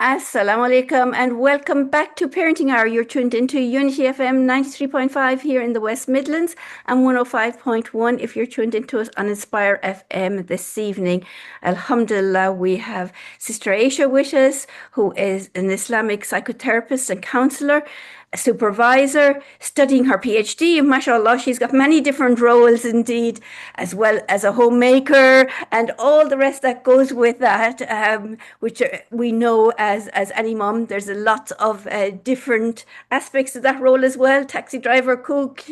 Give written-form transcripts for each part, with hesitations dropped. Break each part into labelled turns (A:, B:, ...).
A: Assalamu alaikum and welcome back to Parenting Hour. You're tuned into Unity FM 93.5 here in the West Midlands and 105.1 if you're tuned into us on Inspire FM this evening. Alhamdulillah, we have Sister Ayishah with us, who is an Islamic psychotherapist and counselor, a supervisor, studying her PhD. MashaAllah, she's got many different roles indeed, as well as a homemaker and all the rest that goes with that, which we know as any mom, there's a lot of different aspects of that role as well. Taxi driver, cook,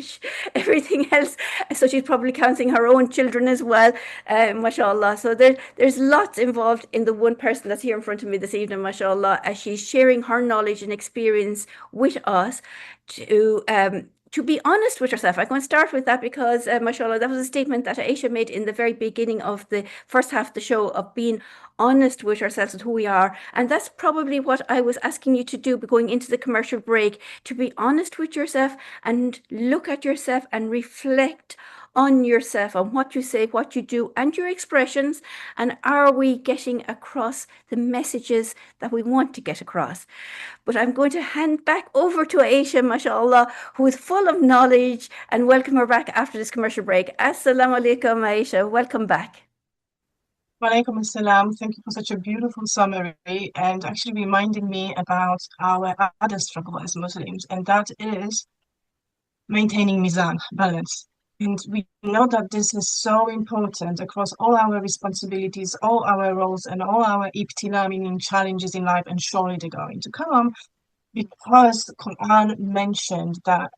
A: everything else. So she's probably counting her own children as well, mashallah. So there's lots involved in the one person that's here in front of me this evening, mashallah, as she's sharing her knowledge and experience with us to be honest with herself. I'm going to start with that because, mashallah, that was a statement that Ayishah made in the very beginning of the first half of the show, of being honest with ourselves and who we are. And that's probably what I was asking you to do going into the commercial break, to be honest with yourself and look at yourself and reflect on yourself, on what you say, what you do, and your expressions. And are we getting across the messages that we want to get across? But I'm going to hand back over to Ayishah, mashallah, who is full of knowledge, and welcome her back after this commercial break. Assalamu alaikum, Ayishah. Welcome back.
B: Walaikum assalam. Thank you for such a beautiful summary and actually reminding me about our other struggle as Muslims, and that is maintaining Mizan, balance. And we know that this is so important across all our responsibilities, all our roles, and all our ibtila, meaning challenges in life, and surely they're going to come, because the Quran mentioned that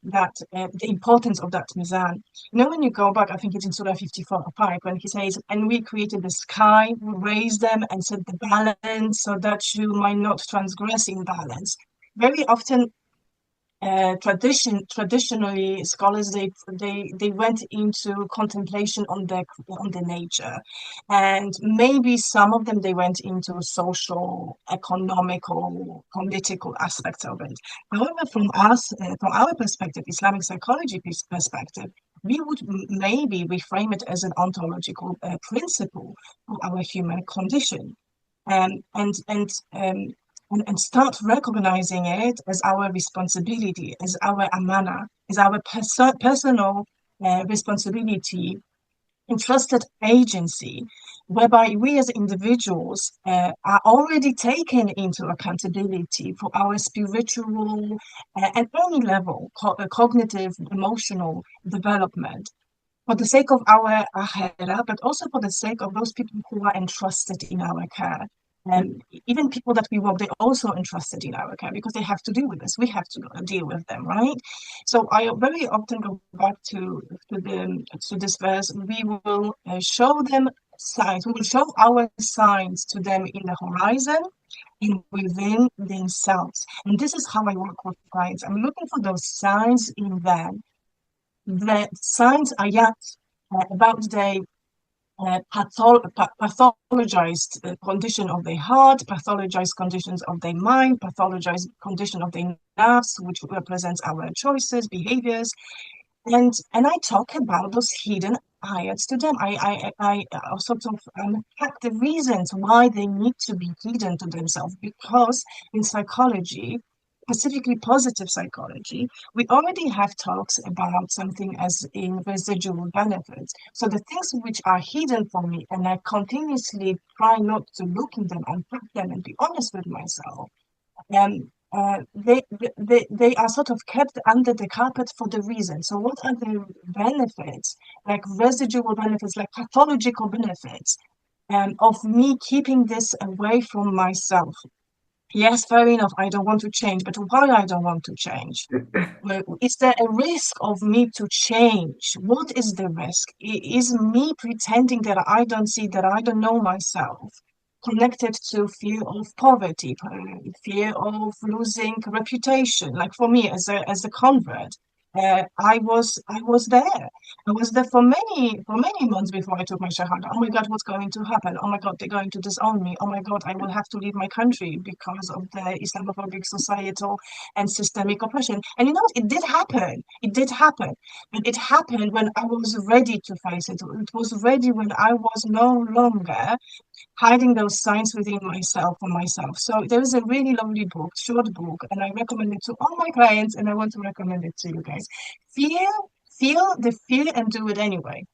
B: the importance of that Mizan. You know, when you go back, I think it's in Surah 54 or 5, when he says, "And we created the sky, we raised them and set the balance so that you might not transgress in balance." Very often, traditionally, scholars they went into contemplation on the nature, and maybe some of them they went into social, economical, political aspects of it. However, from our perspective, Islamic psychology perspective, we would maybe reframe it as an ontological principle for our human condition, um, and and um, and start recognizing it as our responsibility, as our amana, as our personal responsibility, entrusted agency, whereby we as individuals are already taken into accountability for our spiritual and any level, cognitive, emotional development, for the sake of our akhirah, but also for the sake of those people who are entrusted in our care. And even people that we work, they're also entrusted in our care because they have to deal with this. We have to deal with them, right? So I very often go back to this verse. We will show them signs. We will show our signs to them in the horizon and within themselves. And this is how I work with clients. I'm looking for those signs in them. The signs are yet about the pathologized condition of their heart, pathologized conditions of their mind, pathologized condition of their nerves, which represents our choices, behaviors, and I talk about those hidden ayats to them. I sort of unpack the reasons why they need to be hidden to themselves, because in psychology, specifically positive psychology, we already have talks about something as in residual benefits. So the things which are hidden from me, and I continuously try not to look in them, unpack them, and be honest with myself, they are sort of kept under the carpet for the reason. So what are the benefits, like residual benefits, like pathological benefits, of me keeping this away from myself? Yes, fair enough. I don't want to change, but why I don't want to change? Well, is there a risk of me to change? What is the risk? Is me pretending that I don't see, that I don't know myself, connected to fear of poverty, fear of losing reputation? Like for me as a convert, I was there. I was there for many months before I took my shahada. Oh my God, what's going to happen? Oh my God, they're going to disown me. Oh my God, I will have to leave my country because of the Islamophobic societal and systemic oppression. And you know what? It did happen. It did happen. But it happened when I was ready to face it. It was ready when I was no longer hiding those signs within myself or myself. So there is a really lovely book, short book, and I recommend it to all my clients, and I want to recommend it to you guys. Feel the fear and do it anyway.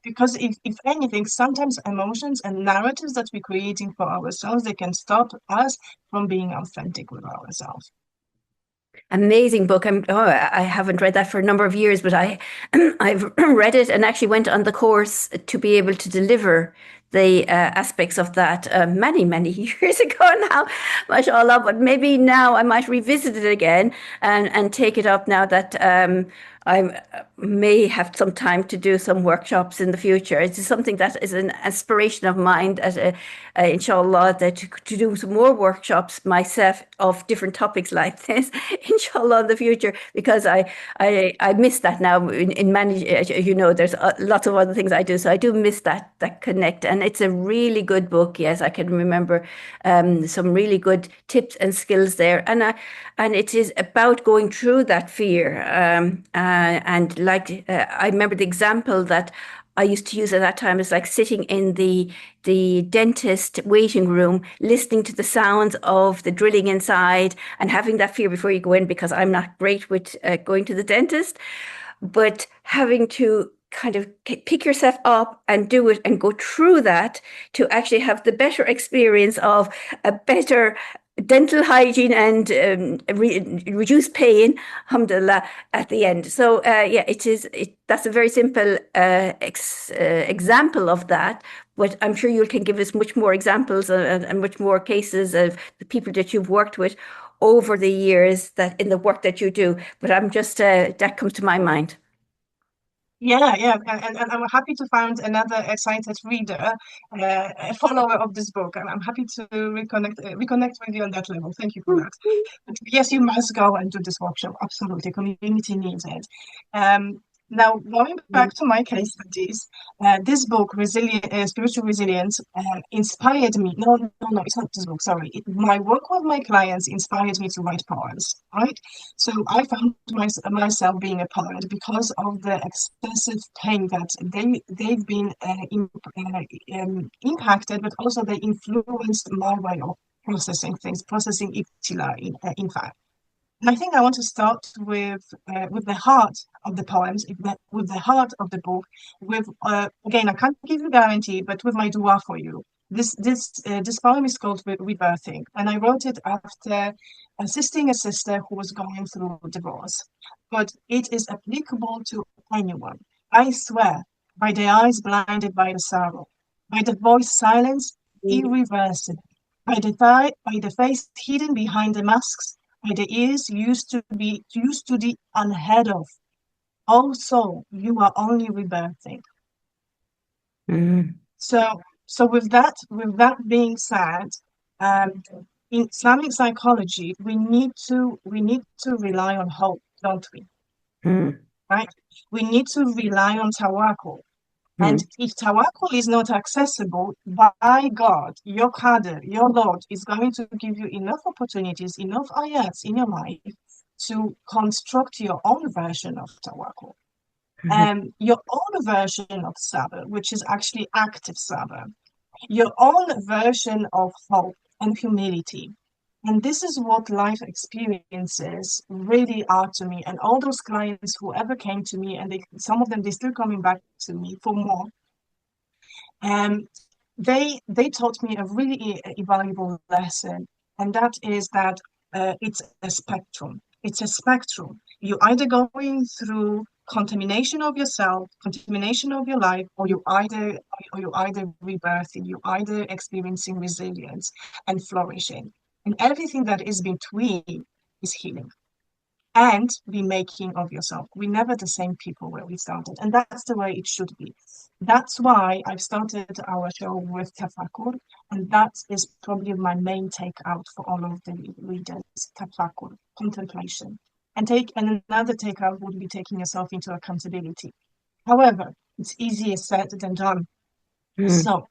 B: Because if anything, sometimes emotions and narratives that we're creating for ourselves, they can stop us from being authentic with ourselves.
A: Amazing book. I haven't read that for a number of years, but I've read it and actually went on the course to be able to deliver the aspects of that many years ago now, mashallah. But maybe now I might revisit it again and take it up now that I may have some time to do some workshops in the future. It's something that is an aspiration of mine, inshallah, that to do some more workshops myself of different topics like this, inshallah, in the future, because I miss that now in many, there's lots of other things I do. So I do miss that connect. And it's a really good book. Yes, I can remember some really good tips and skills there. And it is about going through that fear. And like I remember the example that I used to use at that time is like sitting in the dentist waiting room, listening to the sounds of the drilling inside and having that fear before you go in, because I'm not great with going to the dentist, but having to kind of pick yourself up and do it and go through that to actually have the better experience of a better dental hygiene and reduce pain, alhamdulillah, at the end. So that's a very simple example of that. But I'm sure you can give us much more examples and much more cases of the people that you've worked with over the years that in the work that you do. But I'm just that comes to my mind.
B: Yeah, and I'm happy to find another excited reader, a follower of this book, and I'm happy to reconnect with you on that level. Thank you for that. But yes, you must go and do this workshop. Absolutely, community needs it. Now, going back to my case studies, this book, Spiritual Resilience, inspired me. No, it's not this book, sorry. My work with my clients inspired me to write poems, right? So I found myself being a poet because of the excessive pain that they've been impacted, but also they influenced my way of processing things, processing ibtila, in fact. And I think I want to start with the heart of the poems, with the heart of the book. Again, I can't give you a guarantee, but with my dua for you. This poem is called Rebirthing, and I wrote it after assisting a sister who was going through divorce. But it is applicable to anyone. I swear, by the eyes blinded by the sorrow, by the voice silenced, irreversible, by the face hidden behind the masks, by the ears used to the unheard of. Also, you are only rebirthing. So with that being said, in Islamic psychology, we need to rely on hope, don't we? Right? We need to rely on tawakkul. And if tawakkul is not accessible, by God, your Qadr, your Lord, is going to give you enough opportunities, enough ayats in your life to construct your own version of tawakkul. Your own version of sabr, which is actually active sabr. Your own version of hope and humility. And this is what life experiences really are to me. And all those clients who ever came to me, and some of them, they're still coming back to me for more. They taught me a really valuable lesson, and that is that it's a spectrum. It's a spectrum. You're either going through contamination of yourself, contamination of your life, or you're either rebirthing, you're either experiencing resilience and flourishing. And everything that is between is healing and remaking of yourself. We're never the same people where we started, and that's the way it should be. That's why I've started our show with tafakkur, and that is probably my main takeout for all of the readers: tafakkur, contemplation. And another takeout would be taking yourself into accountability. However, it's easier said than done. So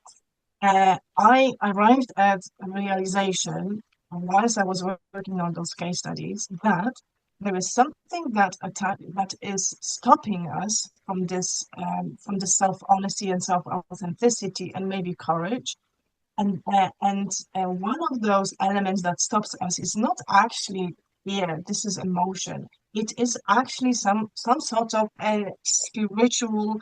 B: I arrived at a realization whilst I was working on those case studies that there is something that is stopping us from this self-honesty and self-authenticity and maybe courage. And one of those elements that stops us is not actually fear. This is emotion. It is actually some sort of a spiritual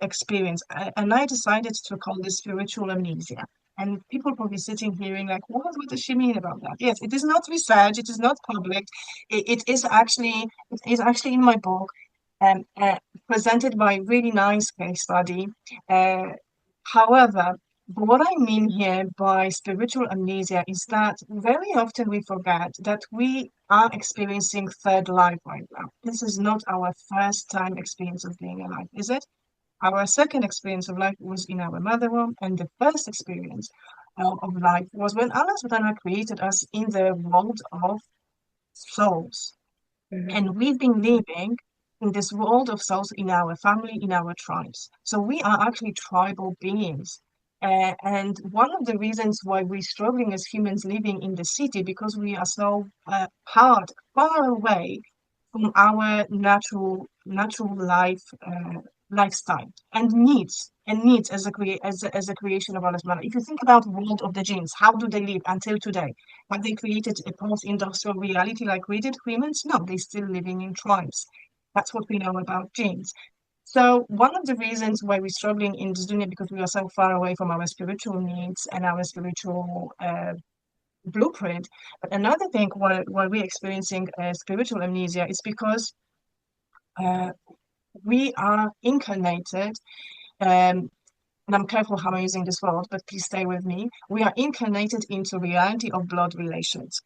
B: experience. And I decided to call this spiritual amnesia. And people probably sitting hearing like, what does she mean about that? Yes, it is not research. It is not public. It is actually in my book, presented by a really nice case study. However, what I mean here by spiritual amnesia is that very often we forget that we are experiencing third life right now. This is not our first time experience of being alive, is it? Our second experience of life was in our mother womb, and the first experience of life was when Allah subhanahu wa ta'ala created us in the world of souls. And we've been living in this world of souls in our family, in our tribes. So we are actually tribal beings. And one of the reasons why we're struggling as humans living in the city, because we are so far away from our natural life lifestyle and needs as a creation of Allah subhanahu. If you think about the world of the jinns, how do they live until today? Have they created a post-industrial reality like we did humans? No, they're still living in tribes. That's what we know about jinns. So one of the reasons why we're struggling in this dunya, because we are so far away from our spiritual needs and our spiritual blueprint. But another thing why we're experiencing spiritual amnesia is because we are incarnated, and I'm careful how I'm using this word, but please stay with me. We are incarnated into reality of blood relations.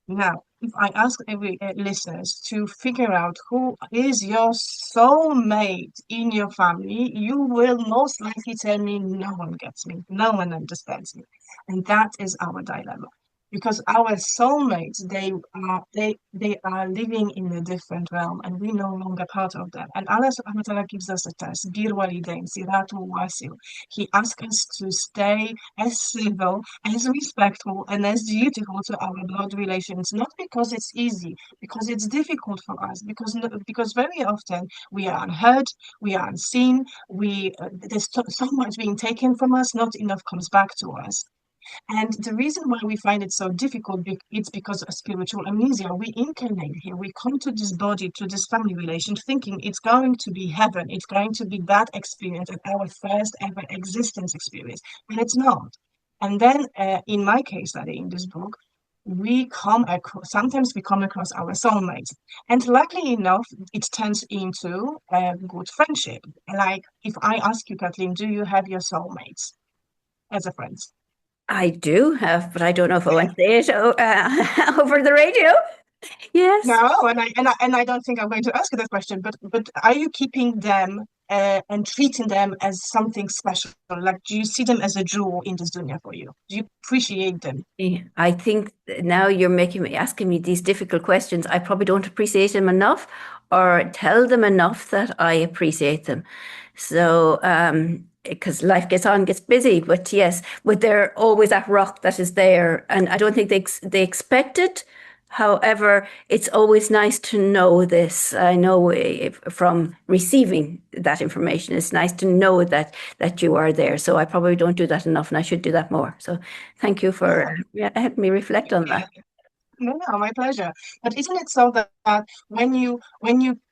B: Now, if I ask every listeners to figure out who is your soulmate in your family, you will most likely tell me, no one gets me, no one understands me. And that is our dilemma. Because our soulmates, they are living in a different realm and we're no longer part of them. And Allah subhanahu wa ta'ala gives us a test, Bir walidain, siratul wasil. He asks us to stay as civil, as respectful, and as dutiful to our blood relations, not because it's easy, because it's difficult for us, because very often we are unheard, we are unseen, there's so much being taken from us, not enough comes back to us. And the reason why we find it so difficult, it's because of spiritual amnesia. We incarnate here, we come to this body, to this family relation, thinking it's going to be heaven, it's going to be that experience, and our first ever existence experience, and it's not. And then in my case study in this book, sometimes we come across our soulmates. And luckily enough, it turns into a good friendship. Like if I ask you, Kathleen, do you have your soulmates as a friend?
A: I do have, but I don't know if I want to say it over the radio. Yes.
B: No, and I don't think I'm going to ask you that question, but are you keeping them and treating them as something special? Like, do you see them as a jewel in this dunya for you? Do you appreciate them?
A: Yeah, I think now you're asking me these difficult questions. I probably don't appreciate them enough or tell them enough that I appreciate them. So, because life gets busy, but yes, but they're always that rock that is there, and I don't think they expect it. However, it's always nice to know this. I know from receiving that information, it's nice to know that you are there. So I probably don't do that enough, and I should do that more. So thank you for helping me reflect on that.
B: No, my pleasure. But isn't it so that when you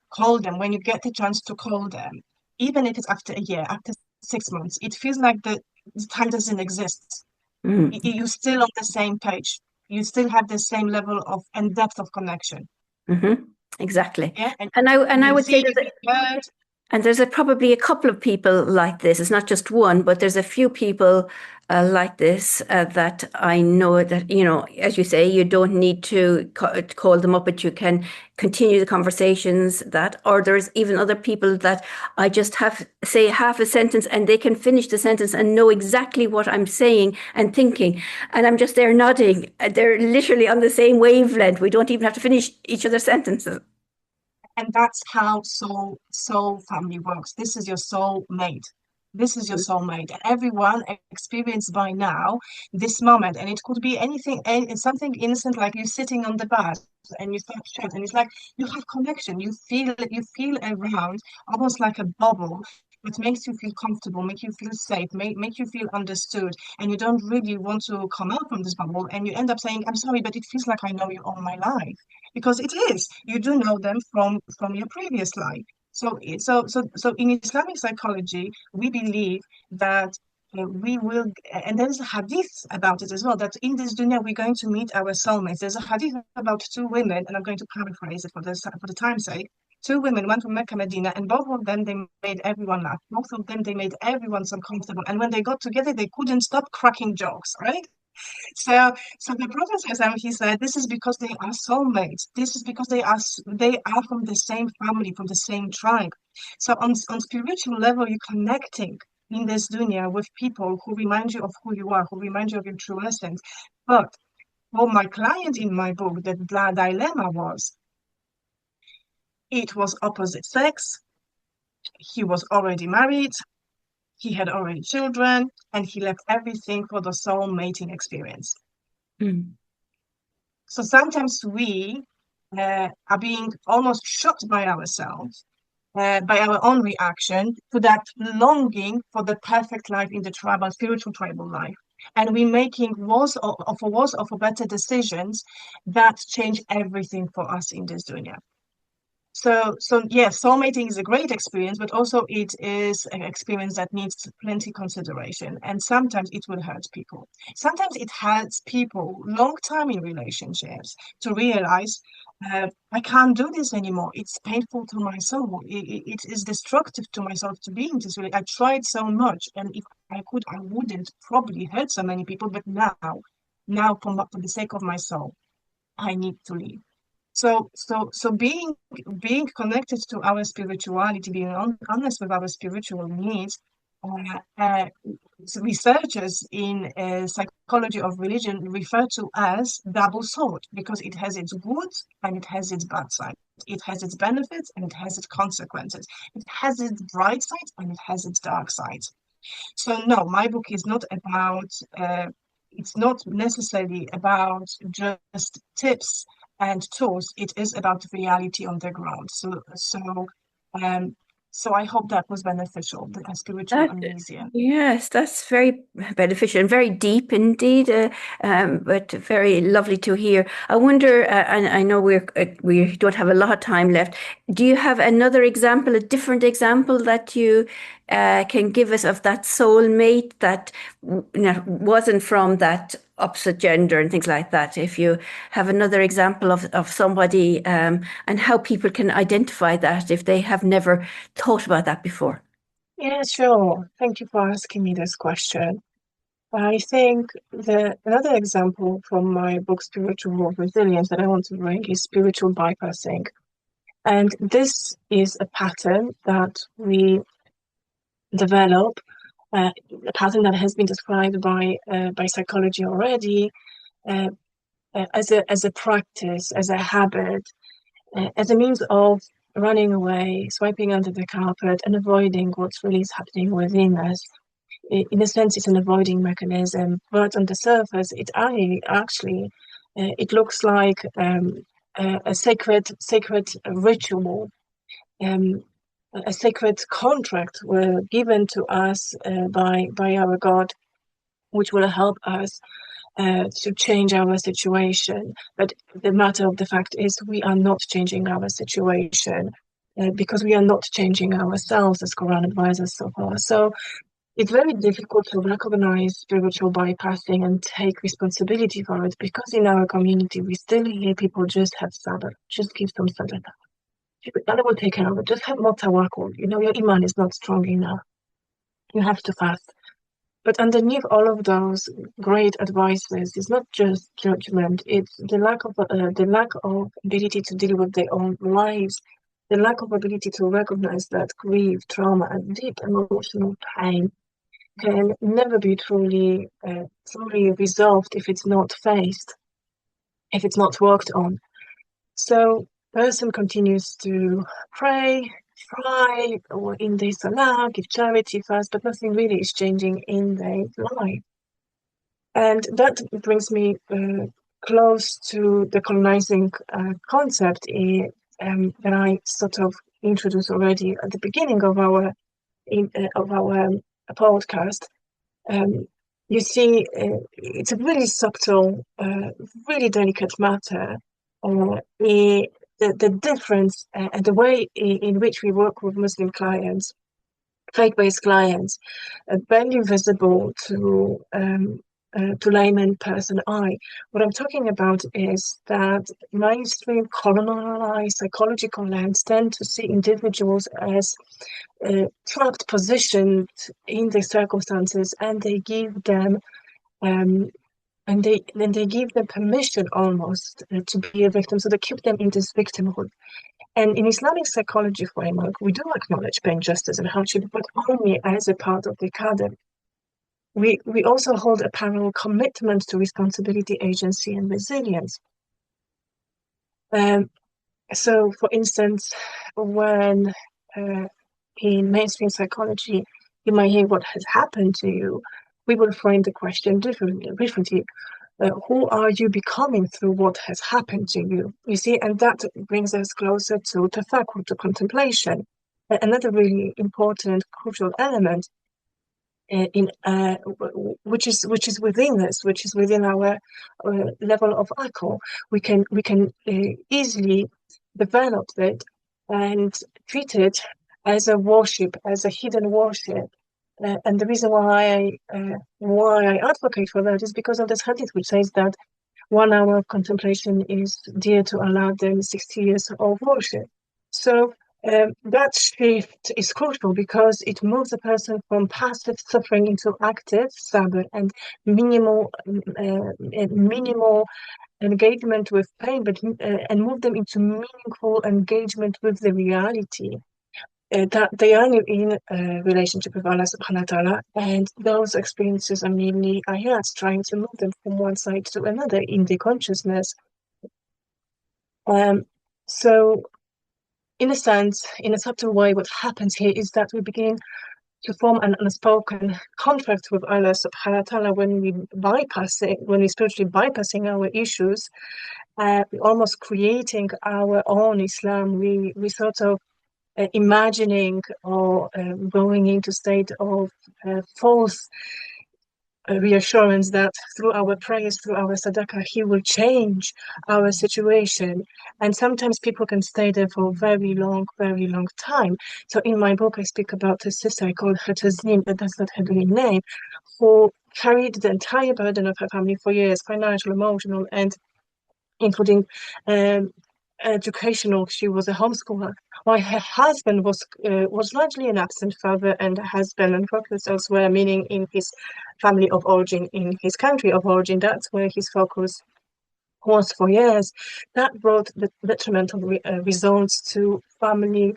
B: call them, when you get the chance to call them, even if it's after a year, after 6 months, it feels like the time doesn't exist. You're still on the same page. You still have the same level of and depth of connection.
A: Exactly.
B: Yeah,
A: and I would say that and there's probably a couple of people like this. It's not just one, but there's a few people like this that I know that, as you say, you don't need to call them up, but you can continue the conversations or there's even other people that I just say half a sentence and they can finish the sentence and know exactly what I'm saying and thinking. And I'm just there nodding. They're literally on the same wavelength. We don't even have to finish each other's sentences.
B: And that's how soul family works. This is your soul mate. This is your soulmate. Everyone experienced by now this moment, and it could be anything, something innocent like you sitting on the bus and you start chat, and it's like you have connection. You feel around almost like a bubble that makes you feel comfortable, make you feel safe, make you feel understood, and you don't really want to come out from this bubble, and you end up saying, "I'm sorry, but it feels like I know you all my life," because it is. You do know them from your previous life. So in Islamic psychology, we believe that we will, and there's a hadith about it as well, that in this dunya we're going to meet our soulmates. There's a hadith about two women, and I'm going to paraphrase it for the time's sake. Two women went from Mecca, Medina, and both of them they made everyone laugh. Both of them they made everyone so comfortable. And when they got together, they couldn't stop cracking jokes, right? So the Prophet he said, this is because they are soulmates. This is because they are from the same family, from the same tribe. So on spiritual level, you're connecting in this dunya with people who remind you of who you are, who remind you of your true essence. But for my client in my book, the dilemma was, it was opposite sex. He was already married. He had already children, and he left everything for the soul mating experience.
A: Mm.
B: So sometimes we are being almost shocked by ourselves, by our own reaction to that longing for the perfect life in the spiritual tribal life. And we're making worse or for better decisions that change everything for us in this dunya. So yes, soulmating is a great experience, but also it is an experience that needs plenty consideration. And sometimes it will hurt people. Sometimes it hurts people long time in relationships to realize I can't do this anymore. It's painful to my soul. It is destructive to myself to be in this relationship. I tried so much, and if I could, I wouldn't probably hurt so many people. But now for the sake of my soul, I need to leave. So being connected to our spirituality, being honest with our spiritual needs, uh, uh, researchers in psychology of religion refer to as double sword because it has its good and it has its bad side. It has its benefits and it has its consequences. It has its bright sides and it has its dark sides. So no, my book is not about, it's not necessarily about just tips and tools. It is about reality on the ground. Um, so I hope that was beneficial, the spiritual
A: That,
B: amnesia.
A: yes, that's very beneficial and very deep indeed, but very lovely to hear. I wonder, and I know we don't have a lot of time left. Do you have another example, a different example that you can give us of that soulmate that wasn't from that opposite gender and things like that? If you have another example of somebody and how people can identify that if they have never thought about that before.
B: Yeah, sure. Thank you for asking me this question. I think another example from my book, Spiritual Resilience, that I want to bring is spiritual bypassing. And this is a pattern that we develop, a pattern that has been described by psychology already, uh, as a practice, as a habit, as a means of running away, swiping under the carpet, and avoiding what's really is happening within us. In a sense, it's an avoiding mechanism, but on the surface, actually it looks like a sacred ritual, um, a sacred contract were given to us by our God, which will help us to change our situation. But the matter of the fact is, we are not changing our situation because we are not changing ourselves, as Quran advises so far. So it's very difficult to recognize spiritual bypassing and take responsibility for it because in our community we still hear people just have sabr, just give some sadaqah. Allah will take care of it. Just have more tawakkul. You know, your iman is not strong enough. You have to fast. But underneath all of those great advices is not just judgment, it's the lack of ability to deal with their own lives, the lack of ability to recognize that grief, trauma, and deep emotional pain can never be truly resolved if it's not faced, if it's not worked on. So person continues to pray, try or in their salah, give charity first, but nothing really is changing in their life. And that brings me close to the colonizing concept that I sort of introduced already at the beginning of our podcast. You see, it's a really subtle, really delicate matter. The difference and the way in which we work with Muslim clients, faith-based clients, barely visible to layman person eye. What I'm talking about is that mainstream colonialized psychological lens tend to see individuals as trapped, positioned in the circumstances, and they give them they give them permission almost to be a victim. So they keep them in this victimhood. And in Islamic psychology framework, we do acknowledge pain, justice, and hardship, but only as a part of the qadr. We also hold a parallel commitment to responsibility, agency, and resilience. So, for instance, when in mainstream psychology, you might hear what has happened to you, we will frame the question differently. Who are you becoming through what has happened to you? You see, and that brings us closer to tafakkur, to contemplation. Another really important, crucial element which is within us, which is within our level of akal. We can easily develop it and treat it as a worship, as a hidden worship. And the reason why I advocate for that is because of this hadith, which says that 1 hour of contemplation is dear to Allah than 60 years of worship. So that shift is crucial because it moves a person from passive suffering into active sabr and minimal engagement with pain, but and move them into meaningful engagement with the reality that they are in a relationship with Allah subhanahu wa ta'ala, and those experiences are merely ayats trying to move them from one side to another in their consciousness. So in a sense, in a subtle way, what happens here is that we begin to form an unspoken contract with Allah subhanahu wa ta'ala when we're spiritually bypassing our issues, almost creating our own Islam. We sort of imagining or going into state of false reassurance that through our prayers, through our sadaqah, he will change our situation. And sometimes people can stay there for a very long time. So in my book, I speak about a sister, I call her Tazim, but that's not her real name, who carried the entire burden of her family for years, financial, emotional, and including educational. She was a homeschooler, while her husband was largely an absent father and has been unfocused elsewhere, meaning in his family of origin, in his country of origin. That's where his focus was for years. That brought the detrimental results to family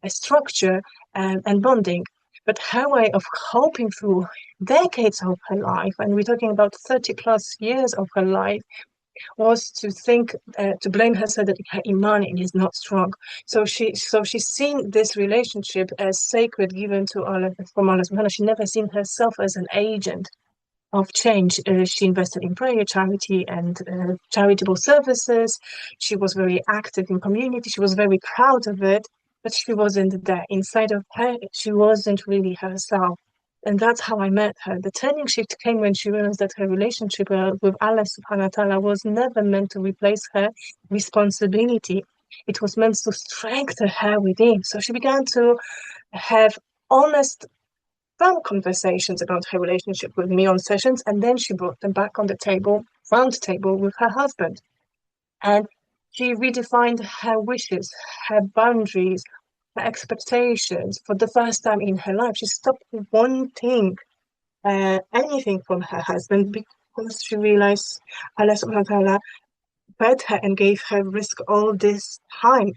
B: structure and bonding. But her way of coping through decades of her life, and we're talking about 30 plus years of her life, was to think to blame herself that her iman is not strong. So she's seen this relationship as sacred, given to Allah from Allah subhanahu. She never seen herself as an agent of change. She invested in prayer, charity, and charitable services. She was very active in community. She was very proud of it, but she wasn't there. Inside of her, she wasn't really herself. And that's how I met her. The turning shift came when she realized that her relationship with Allah subhanahu wa ta'ala was never meant to replace her responsibility. It was meant to strengthen her within. So she began to have honest, firm conversations about her relationship with me on sessions, and then she brought them back on the table, round table, with her husband. And she redefined her wishes, her boundaries, her expectations for the first time in her life. She stopped wanting anything from her husband because she realized Allah subhanahu wa ta'ala fed her and gave her risk all this time.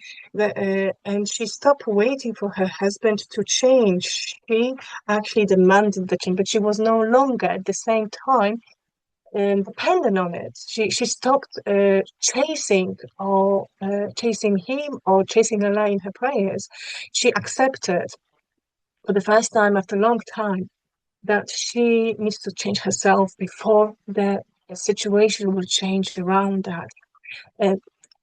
B: And she stopped waiting for her husband to change. She actually demanded the change, but she was no longer at the same time dependent on it. She stopped chasing him or chasing Allah in her prayers. She accepted for the first time after a long time that she needs to change herself before the situation will change around that.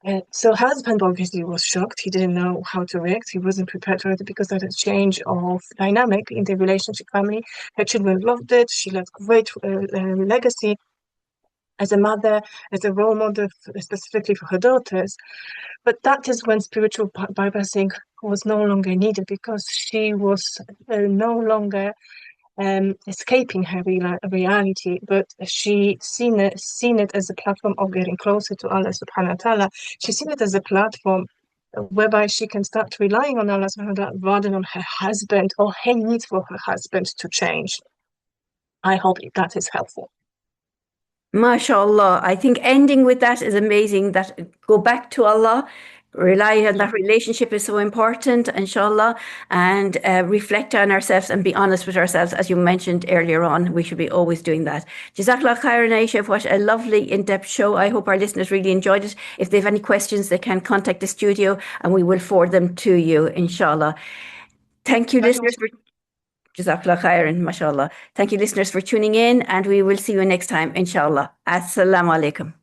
B: Uh, so her husband obviously was shocked. He didn't know how to react. He wasn't prepared for it because of a change of dynamic in the relationship family. Her children loved it. She left great legacy as a mother, as a role model, specifically for her daughters. But that is when spiritual bypassing was no longer needed because she was no longer escaping her reality, but she seen it as a platform of getting closer to Allah subhanahu wa ta'ala. She's seen it as a platform whereby she can start relying on Allah subhanahu wa ta'ala rather than on her husband or her need for her husband to change. I hope that is helpful.
A: MashaAllah. I think ending with that is amazing. That go back to Allah, rely on that relationship is so important, inshallah, and reflect on ourselves and be honest with ourselves. As you mentioned earlier on, we should be always doing that. Jazakallah khairan, Ayishah. What a lovely in-depth show. I hope our listeners really enjoyed it. If they have any questions, they can contact the studio and we will forward them to you, inshallah. Thank you, listeners, for Jazakallah khairan, mashallah. Thank you, listeners, for tuning in, and we will see you next time, inshallah. Assalamu alaikum.